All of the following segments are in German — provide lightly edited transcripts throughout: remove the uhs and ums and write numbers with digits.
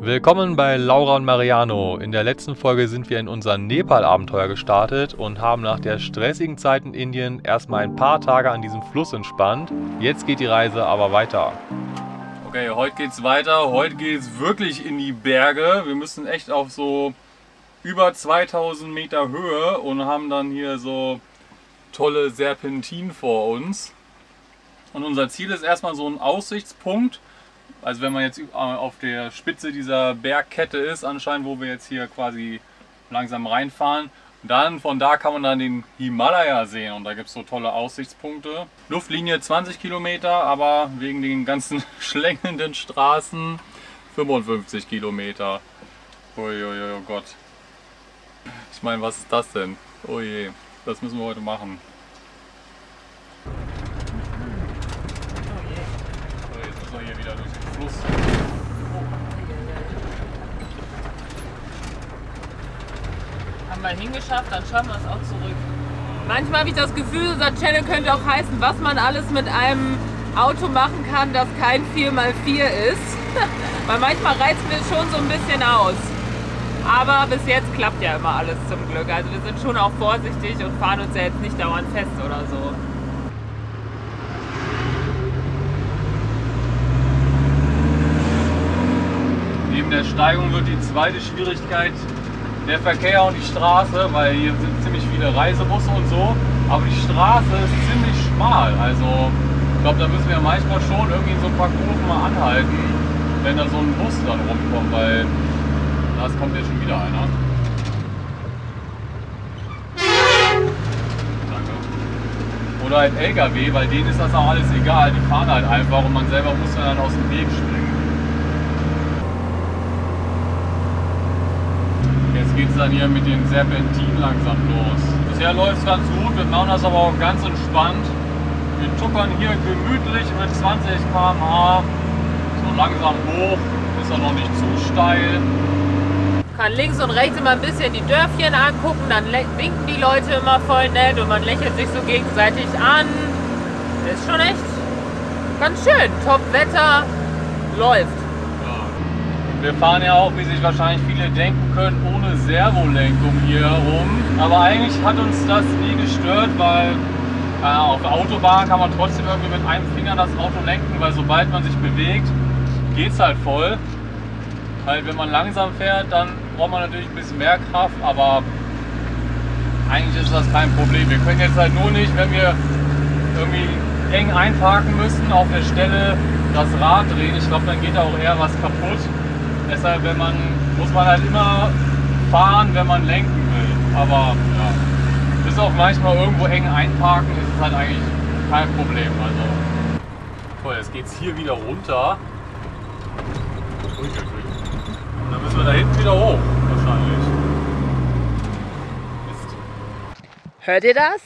Willkommen bei Laura und Mariano. In der letzten Folge sind wir in unser Nepal-Abenteuer gestartet und haben nach der stressigen Zeit in Indien erstmal ein paar Tage an diesem Fluss entspannt. Jetzt geht die Reise aber weiter. Okay, heute geht's weiter. Heute geht's wirklich in die Berge. Wir müssen echt auf so über 2000 Meter Höhe und haben dann hier so tolle Serpentinen vor uns. Und unser Ziel ist erstmal so ein Aussichtspunkt. Also wenn man jetzt auf der Spitze dieser Bergkette ist, anscheinend, wo wir jetzt hier quasi langsam reinfahren, dann von da kann man dann den Himalaya sehen und da gibt es so tolle Aussichtspunkte. Luftlinie 20 Kilometer, aber wegen den ganzen schlängelnden Straßen 55 Kilometer. Uiuiui, oh Gott. Ich meine, was ist das denn? Oh je, das müssen wir heute machen. Hier wieder durch den Fluss. Haben wir hingeschafft, dann schaffen wir es auch zurück. Manchmal habe ich das Gefühl, unser Channel könnte auch heißen, was man alles mit einem Auto machen kann, das kein 4x4 ist. Weil manchmal reizt mir schon so ein bisschen aus. Aber bis jetzt klappt ja immer alles zum Glück. Also wir sind schon auch vorsichtig und fahren uns ja jetzt nicht dauernd fest oder so. Neben der Steigung wird die zweite Schwierigkeit der Verkehr und die Straße, weil hier sind ziemlich viele Reisebusse und so, aber die Straße ist ziemlich schmal, also ich glaube, da müssen wir manchmal schon irgendwie in so ein paar Kurven mal anhalten, wenn da so ein Bus dann rumkommt, weil da kommt jetzt schon wieder einer. Danke. Oder halt LKW, weil denen ist das auch alles egal, die fahren halt einfach und man selber muss dann aus dem Weg springen. Jetzt geht es dann hier mit den Serpentinen langsam los. Bisher läuft es ganz gut, wir machen das aber auch ganz entspannt. Wir tuckern hier gemütlich mit 20 km/h so langsam hoch, ist auch noch nicht zu steil. Man kann links und rechts immer ein bisschen die Dörfchen angucken, dann winken die Leute immer voll nett und man lächelt sich so gegenseitig an. Ist schon echt ganz schön, top Wetter, läuft. Wir fahren ja auch, wie sich wahrscheinlich viele denken können, ohne Servolenkung hier herum. Aber eigentlich hat uns das nie gestört, weil auf der Autobahn kann man trotzdem irgendwie mit einem Finger das Auto lenken, weil sobald man sich bewegt, geht es halt voll. Halt, wenn man langsam fährt, dann braucht man natürlich ein bisschen mehr Kraft, aber eigentlich ist das kein Problem. Wir können jetzt halt nur nicht, wenn wir irgendwie eng einparken müssen, auf der Stelle das Rad drehen. Ich glaube, dann geht da auch eher was kaputt. Deshalb muss man halt immer fahren, wenn man lenken will. Aber ja, bis auch manchmal irgendwo eng einparken ist es halt eigentlich kein Problem. Also toll, jetzt geht es hier wieder runter. Und dann müssen wir da hinten wieder hoch, wahrscheinlich. Mist. Hört ihr das?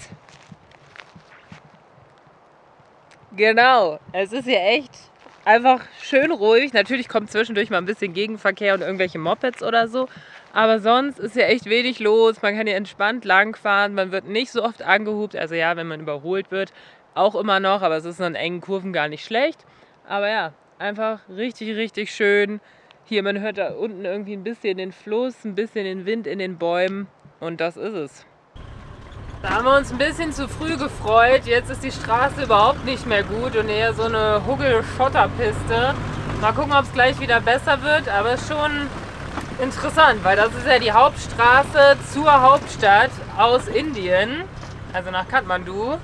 Genau, es ist hier echt einfach schön ruhig. Natürlich kommt zwischendurch mal ein bisschen Gegenverkehr und irgendwelche Mopeds oder so. Aber sonst ist hier echt wenig los. Man kann hier entspannt langfahren. Man wird nicht so oft angehupt. Also ja, wenn man überholt wird, auch immer noch. Aber es ist in engen Kurven gar nicht schlecht. Aber ja, einfach richtig, richtig schön. Hier, man hört da unten irgendwie ein bisschen den Fluss, ein bisschen den Wind in den Bäumen. Und das ist es. Da haben wir uns ein bisschen zu früh gefreut. Jetzt ist die Straße überhaupt nicht mehr gut und eher so eine Huggel-Schotterpiste. Mal gucken, ob es gleich wieder besser wird, aber es ist schon interessant, weil das ist ja die Hauptstraße zur Hauptstadt aus Indien, also nach Kathmandu.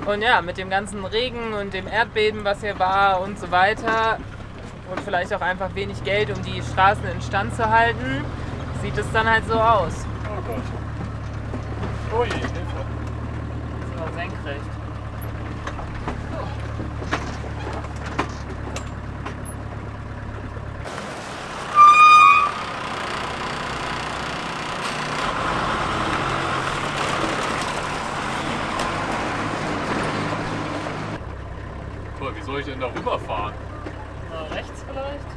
Und ja, mit dem ganzen Regen und dem Erdbeben, was hier war und so weiter und vielleicht auch einfach wenig Geld, um die Straßen instand zu halten, sieht es dann halt so aus. Oh Gott. Ui, Hilfe. So, senkrecht. Toll, wie soll ich denn da rüberfahren? Na, rechts vielleicht?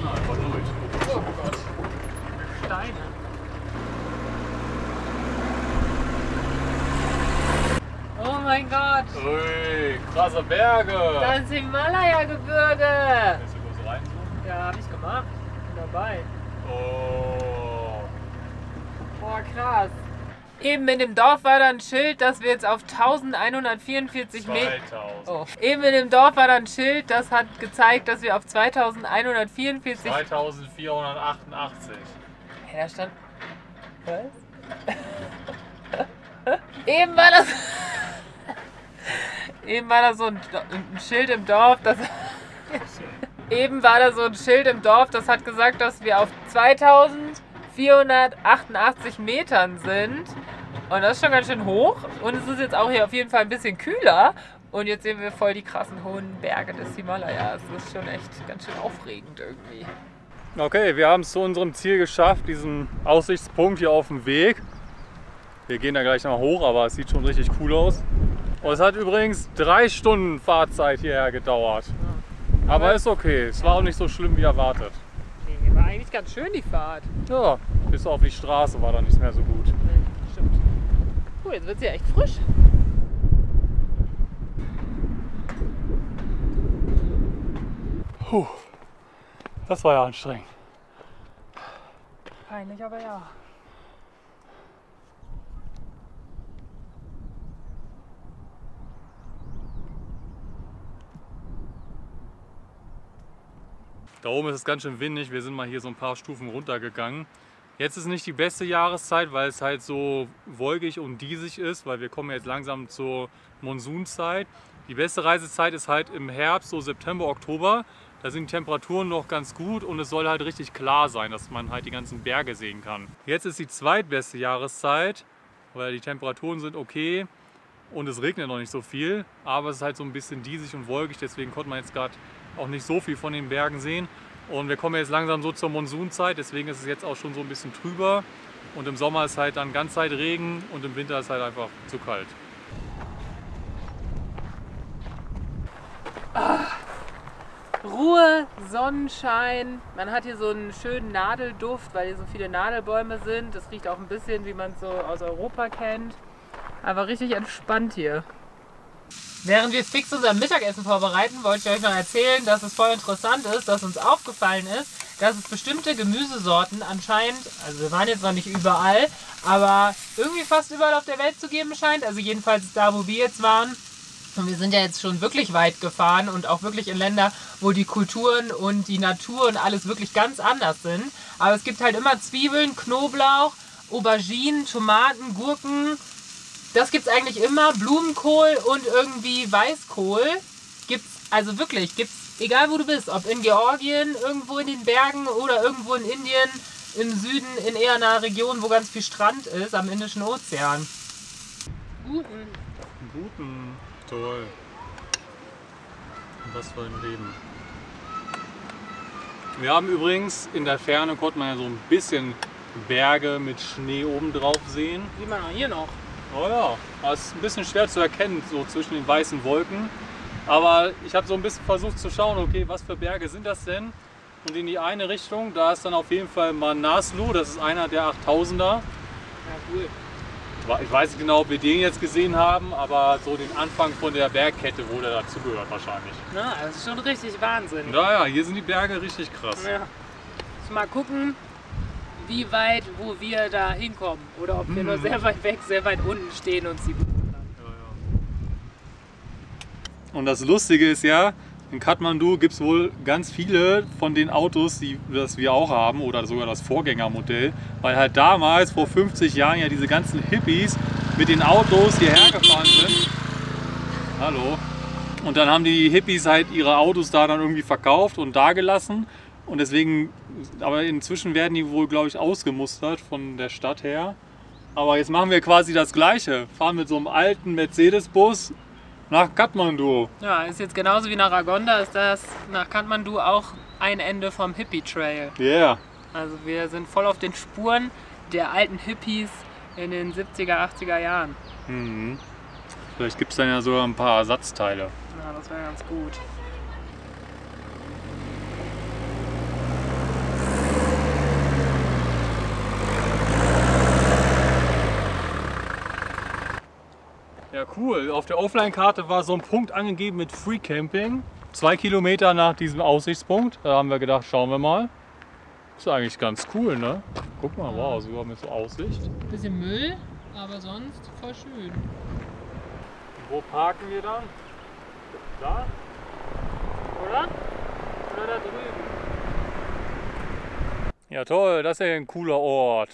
Ja, einfach durch. Oh Gott. Steine. Oh mein Gott! Ui, krasse Berge! Das Himalaya-Gebirge! Willst du kurz rein? mach. Ich bin dabei. Oh. Boah, krass. Eben in dem Dorf war da ein Schild, dass wir jetzt auf 1144 Meter... 2000. Oh. Eben in dem Dorf war da ein Schild, das hat gezeigt, dass wir auf 2144... 2488. Hey, da stand... Was? Eben war das... Eben war da so ein Schild im Dorf, das... Eben war da so ein Schild im Dorf, das hat gesagt, dass wir auf 2488 Metern sind. Und das ist schon ganz schön hoch. Und es ist jetzt auch hier auf jeden Fall ein bisschen kühler. Und jetzt sehen wir voll die krassen hohen Berge des Himalayas. Das ist schon echt ganz schön aufregend irgendwie. Okay, wir haben es zu unserem Ziel geschafft, diesen Aussichtspunkt hier auf dem Weg. Wir gehen da gleich noch hoch, aber es sieht schon richtig cool aus. Und es hat übrigens 3 Stunden Fahrzeit hierher gedauert. Ja. Aber ist okay, es war auch nicht so schlimm wie erwartet. Nee, war eigentlich ganz schön die Fahrt. Ja, bis auf die Straße war dann nicht mehr so gut. Nee, stimmt. Cool, jetzt wird sie ja echt frisch. Puh, das war ja anstrengend. Peinlich, aber ja. Da oben ist es ganz schön windig, wir sind mal hier so ein paar Stufen runtergegangen. Jetzt ist nicht die beste Jahreszeit, weil es halt so wolkig und diesig ist, weil wir kommen jetzt langsam zur Monsunzeit. Die beste Reisezeit ist halt im Herbst, so September, Oktober. Da sind die Temperaturen noch ganz gut und es soll halt richtig klar sein, dass man halt die ganzen Berge sehen kann. Jetzt ist die zweitbeste Jahreszeit, weil die Temperaturen sind okay und es regnet noch nicht so viel. Aber es ist halt so ein bisschen diesig und wolkig, deswegen konnte man jetzt gerade auch nicht so viel von den Bergen sehen. Und wir kommen jetzt langsam so zur Monsunzeit, deswegen ist es jetzt auch schon so ein bisschen trüber. Und im Sommer ist halt dann ganz Zeit Regen und im Winter ist halt einfach zu kalt. Ruhe, Sonnenschein. Man hat hier so einen schönen Nadelduft, weil hier so viele Nadelbäume sind. Das riecht auch ein bisschen, wie man es so aus Europa kennt. Aber richtig entspannt hier. Während wir fix unser Mittagessen vorbereiten, wollte ich euch noch erzählen, dass es voll interessant ist, dass uns aufgefallen ist, dass es bestimmte Gemüsesorten anscheinend, also wir waren jetzt noch nicht überall, aber irgendwie fast überall auf der Welt zu geben scheint. Also jedenfalls da, wo wir jetzt waren. Und wir sind ja jetzt schon wirklich weit gefahren und auch wirklich in Länder, wo die Kulturen und die Natur und alles wirklich ganz anders sind. Aber es gibt halt immer Zwiebeln, Knoblauch, Auberginen, Tomaten, Gurken. Das gibt's eigentlich immer. Blumenkohl und irgendwie Weißkohl gibt's, also wirklich, gibt's egal wo du bist. Ob in Georgien, irgendwo in den Bergen oder irgendwo in Indien, im Süden, in eher einer Region, wo ganz viel Strand ist, am Indischen Ozean. Guten. Toll. Und was für ein Leben. Wir haben übrigens in der Ferne, konnte man ja so ein bisschen Berge mit Schnee oben drauf sehen. Sieht man auch hier noch. Oh ja, das ist ein bisschen schwer zu erkennen, so zwischen den weißen Wolken. Aber ich habe so ein bisschen versucht zu schauen, okay, was für Berge sind das denn? Und in die eine Richtung, da ist dann auf jeden Fall Manaslu, das ist einer der 8000er. Ja, cool. Ich weiß nicht genau, ob wir den jetzt gesehen haben, aber so den Anfang von der Bergkette, wo der dazugehört wahrscheinlich. Na, das ist schon richtig Wahnsinn. Naja, hier sind die Berge richtig krass. Ja. Mal gucken, wie weit, wo wir da hinkommen. Oder ob wir nur sehr weit weg, sehr weit unten stehen und sie bewundern. Und das Lustige ist ja, in Kathmandu gibt es wohl ganz viele von den Autos, das wir auch haben, oder sogar das Vorgängermodell, weil halt damals, vor 50 Jahren, ja diese ganzen Hippies mit den Autos hierher gefahren sind. Hallo. Und dann haben die Hippies halt ihre Autos da dann irgendwie verkauft und da gelassen. Und deswegen, aber inzwischen werden die wohl, glaube ich, ausgemustert von der Stadt her. Aber jetzt machen wir quasi das Gleiche. Fahren mit so einem alten Mercedes-Bus nach Kathmandu. Ja, ist jetzt genauso wie nach Ragonda, ist das nach Kathmandu auch ein Ende vom Hippie-Trail. Yeah. Also wir sind voll auf den Spuren der alten Hippies in den 70er, 80er Jahren. Mhm. Vielleicht gibt es dann ja sogar ein paar Ersatzteile. Ja, das wäre ganz gut. Ja, cool. Auf der Offline-Karte war so ein Punkt angegeben mit Free Camping. 2 Kilometer nach diesem Aussichtspunkt. Da haben wir gedacht, schauen wir mal. Ist eigentlich ganz cool, ne? Guck mal, wow, sogar mit so Aussicht. Bisschen Müll, aber sonst voll schön. Wo parken wir dann? Da? Oder? Oder da drüben? Ja toll, das ist ja ein cooler Ort.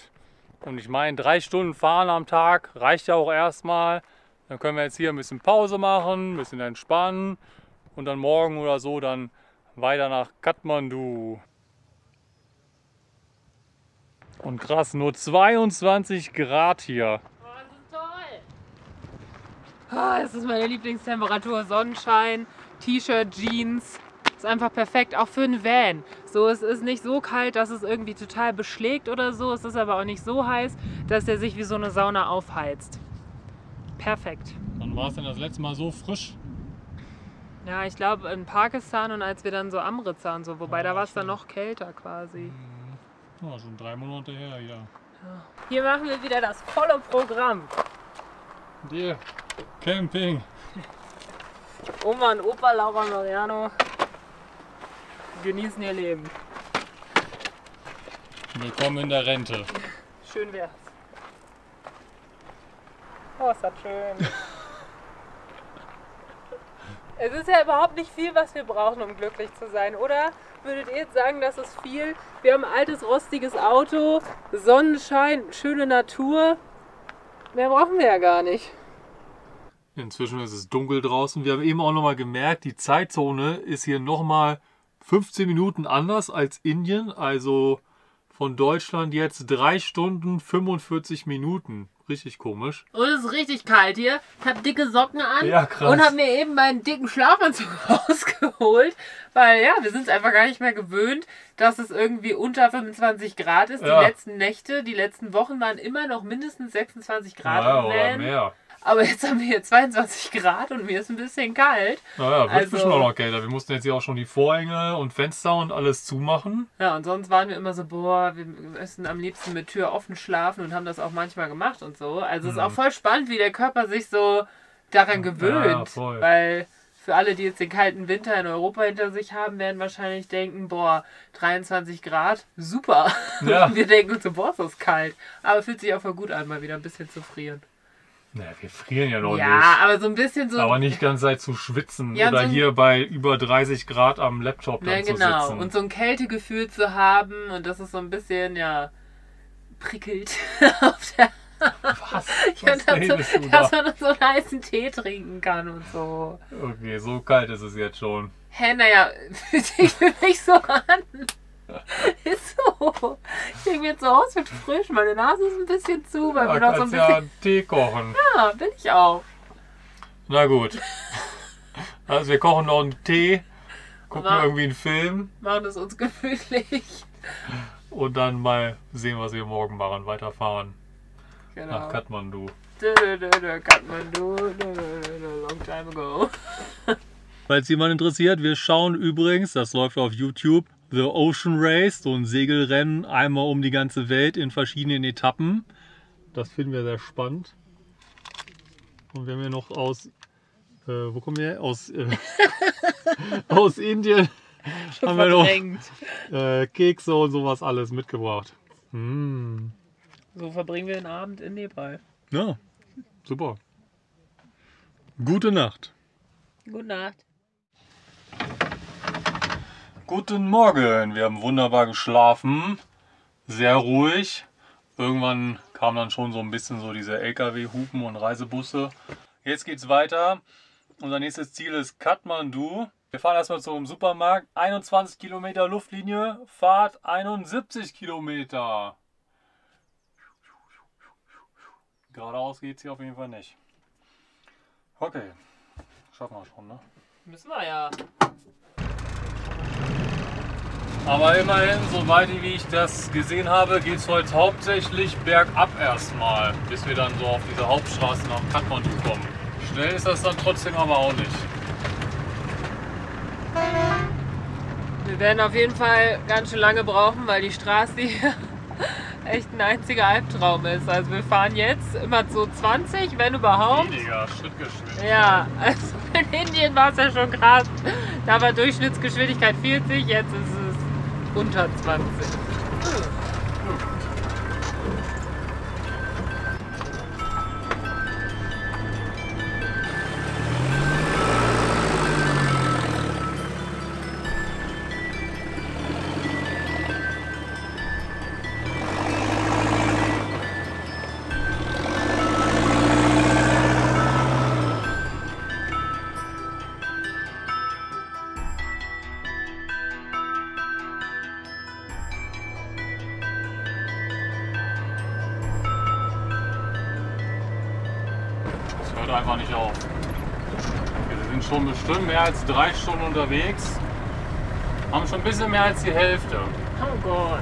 Und ich meine, 3 Stunden fahren am Tag reicht ja auch erstmal. Dann können wir jetzt hier ein bisschen Pause machen, ein bisschen entspannen. Und dann morgen oder so dann weiter nach Kathmandu. Und krass, nur 22 Grad hier. Oh, das ist toll! Ah, das ist meine Lieblingstemperatur. Sonnenschein, T-Shirt, Jeans. Ist einfach perfekt, auch für einen Van. So, es ist nicht so kalt, dass es irgendwie total beschlägt oder so. Es ist aber auch nicht so heiß, dass der sich wie so eine Sauna aufheizt. Perfekt. Wann war es denn das letzte Mal so frisch? Ja, ich glaube in Pakistan und als wir dann so Amritsar und so, wobei da war es dann noch kälter quasi. Ja, schon 3 Monate her, ja. Hier machen wir wieder das volle Programm. Hier, Camping. Oma und Opa, Laura und Mariano, genießen ihr Leben. Willkommen in der Rente. Schön wär's. Oh, ist das schön. Es ist ja überhaupt nicht viel, was wir brauchen, um glücklich zu sein, oder? Würdet ihr jetzt sagen, das ist viel? Wir haben ein altes, rostiges Auto, Sonnenschein, schöne Natur. Mehr brauchen wir ja gar nicht. Inzwischen ist es dunkel draußen. Wir haben eben auch nochmal gemerkt, die Zeitzone ist hier nochmal 15 Minuten anders als Indien. Also von Deutschland jetzt 3 Stunden 45 Minuten. Richtig komisch. Und es ist richtig kalt hier. Ich habe dicke Socken an Ja, krass. und habe mir eben meinen dicken Schlafanzug rausgeholt. Weil ja, wir sind es einfach gar nicht mehr gewöhnt, dass es irgendwie unter 25 Grad ist. Ja. Die letzten Nächte, die letzten Wochen waren immer noch mindestens 26 Grad Ja, im oder Van. mehr. Aber jetzt haben wir hier 22 Grad und mir ist ein bisschen kalt. Naja, wird Also- bestimmt auch noch kälter. Wir mussten jetzt hier auch schon die Vorhänge und Fenster und alles zumachen. Ja, und sonst waren wir immer so, boah, wir müssen am liebsten mit Tür offen schlafen und haben das auch manchmal gemacht und so. Also es ist auch voll spannend, wie der Körper sich so daran gewöhnt. Ja, voll. Weil für alle, die jetzt den kalten Winter in Europa hinter sich haben, werden wahrscheinlich denken, boah, 23 Grad, super. Ja. Und wir denken uns so, boah, ist das kalt. Aber fühlt sich auch voll gut an, mal wieder ein bisschen zu frieren. Naja, wir frieren ja noch Ja, nicht. aber so ein bisschen so... Aber nicht ganz Zeit zu schwitzen Ja, oder so ein- hier bei über 30 Grad am Laptop dann Ja, zu genau. sitzen. Und so ein Kältegefühl zu haben und das ist so ein bisschen, ja, prickelt auf der Was? Ja, Was dass, redest du dass da? man so einen heißen Tee trinken kann und so. Okay, so kalt ist es jetzt schon. Hä, naja, fühlt sich für mich so an. Ist so. Ich denke mir jetzt so aus, wird frisch. Meine Nase ist ein bisschen zu, weil wir Da noch so ein kannst ja bisschen... einen Tee kochen. Ja, bin ich auch. Na gut. Also wir kochen noch einen Tee, gucken Aber- irgendwie einen Film Machen es uns gemütlich. und dann mal sehen, was wir morgen machen. Weiterfahren Genau. nach Kathmandu. Kathmandu, long time ago. Falls jemand interessiert, wir schauen übrigens, das läuft auf YouTube, The Ocean Race, so ein Segelrennen, einmal um die ganze Welt in verschiedenen Etappen. Das finden wir sehr spannend. Und wir haben hier noch aus, wo kommen wir her? Aus, aus Indien haben wir noch Kekse und sowas alles mitgebracht. Mm. So verbringen wir den Abend in Nepal. Ja, super. Gute Nacht. Gute Nacht. Guten Morgen, wir haben wunderbar geschlafen, sehr ruhig. Irgendwann kam dann schon so ein bisschen so diese LKW-Hupen und Reisebusse. Jetzt geht's weiter. Unser nächstes Ziel ist Kathmandu. Wir fahren erstmal zum Supermarkt. 21 Kilometer Luftlinie, Fahrt 71 Kilometer. Geradeaus geht's hier auf jeden Fall nicht. Okay, schaffen wir schon, ne? Müssen wir ja. Aber immerhin, soweit wie ich das gesehen habe, geht es heute hauptsächlich bergab erstmal, bis wir dann so auf diese Hauptstraße nach Kathmandu kommen. Schnell ist das dann trotzdem aber auch nicht. Wir werden auf jeden Fall ganz schön lange brauchen, weil die Straße hier echt ein einziger Albtraum ist. Also wir fahren jetzt immer so 20, wenn überhaupt. Weniger, Schrittgeschwindigkeit. Ja, also in Indien war es ja schon krass. Da war Durchschnittsgeschwindigkeit 40, jetzt ist es unter 20. Hört einfach nicht auf. Wir sind schon bestimmt mehr als 3 Stunden unterwegs. Haben schon ein bisschen mehr als die Hälfte. Oh Gott.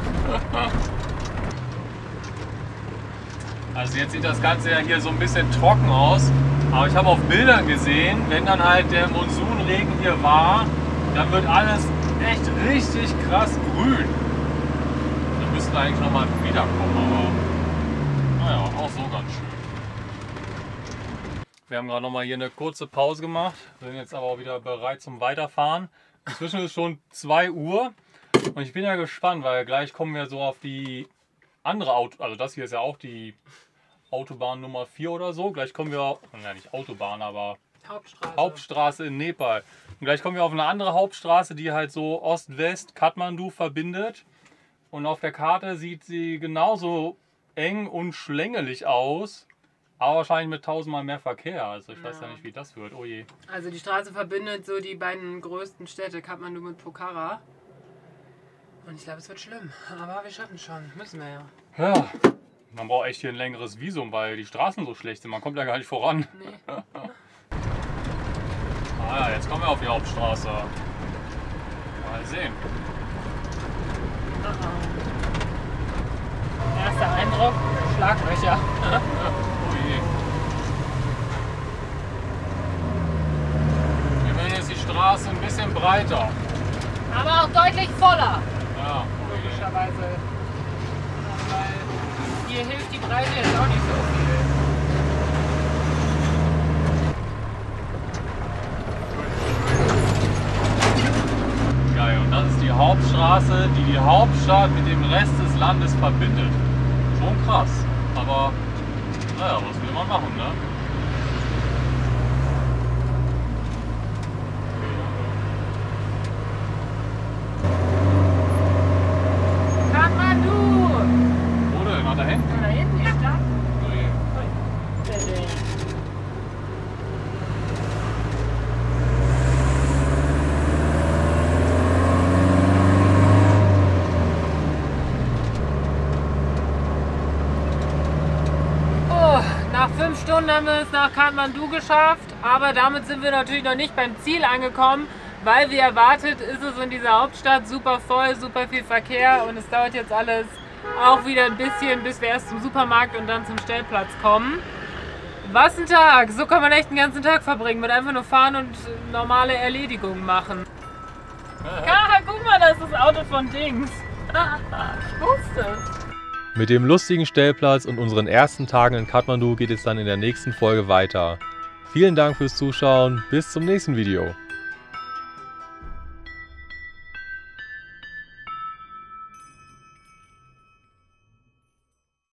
Also jetzt sieht das Ganze ja hier so ein bisschen trocken aus. Aber ich habe auf Bildern gesehen, wenn dann halt der Monsunregen hier war, dann wird alles echt richtig krass grün. Wir müssten eigentlich nochmal wiederkommen, aber naja, auch so ganz schön. Wir haben gerade noch mal hier eine kurze Pause gemacht, sind jetzt aber auch wieder bereit zum Weiterfahren. Inzwischen ist schon 2 Uhr und ich bin ja gespannt, weil gleich kommen wir so auf die andere also das hier ist ja auch die Autobahn Nummer 4 oder so. Gleich kommen wir, ja nicht Autobahn, aber Hauptstraße in Nepal. Und gleich kommen wir auf eine andere Hauptstraße, die halt so Ost-West Kathmandu verbindet. Und auf der Karte sieht sie genauso eng und schlängelig aus. Aber wahrscheinlich mit 1000-mal mehr Verkehr. Also ich weiß ja nicht, wie das wird. Oh je. Also die Straße verbindet so die beiden größten Städte, Kathmandu mit Pokhara. Und ich glaube, es wird schlimm. Aber wir schaffen es schon. Müssen wir ja. Ja, man braucht echt hier ein längeres Visum, weil die Straßen so schlecht sind. Man kommt ja gar nicht voran. Nee. Ah ja, jetzt kommen wir auf die Hauptstraße. Mal sehen. Erster Eindruck, Schlaglöcher. Die Straße ein bisschen breiter. Aber auch deutlich voller. Ja, logischerweise. Weil hier hilft die Breite jetzt auch nicht so viel. Geil, und das ist die Hauptstraße, die die Hauptstadt mit dem Rest des Landes verbindet. Schon krass. Aber naja, was will man machen, ne? Da hinten? Da hinten, ja klar. Oh, nach 5 Stunden haben wir es nach Kathmandu geschafft, aber damit sind wir natürlich noch nicht beim Ziel angekommen, weil wie erwartet ist es in dieser Hauptstadt super voll, super viel Verkehr und es dauert jetzt alles auch wieder ein bisschen, bis wir erst zum Supermarkt und dann zum Stellplatz kommen. Was ein Tag! So kann man echt den ganzen Tag verbringen, mit einfach nur fahren und normale Erledigungen machen. Ja, guck mal, das ist das Auto von Dings. Ich wusste es. Mit dem lustigen Stellplatz und unseren ersten Tagen in Kathmandu geht es dann in der nächsten Folge weiter. Vielen Dank fürs Zuschauen, bis zum nächsten Video.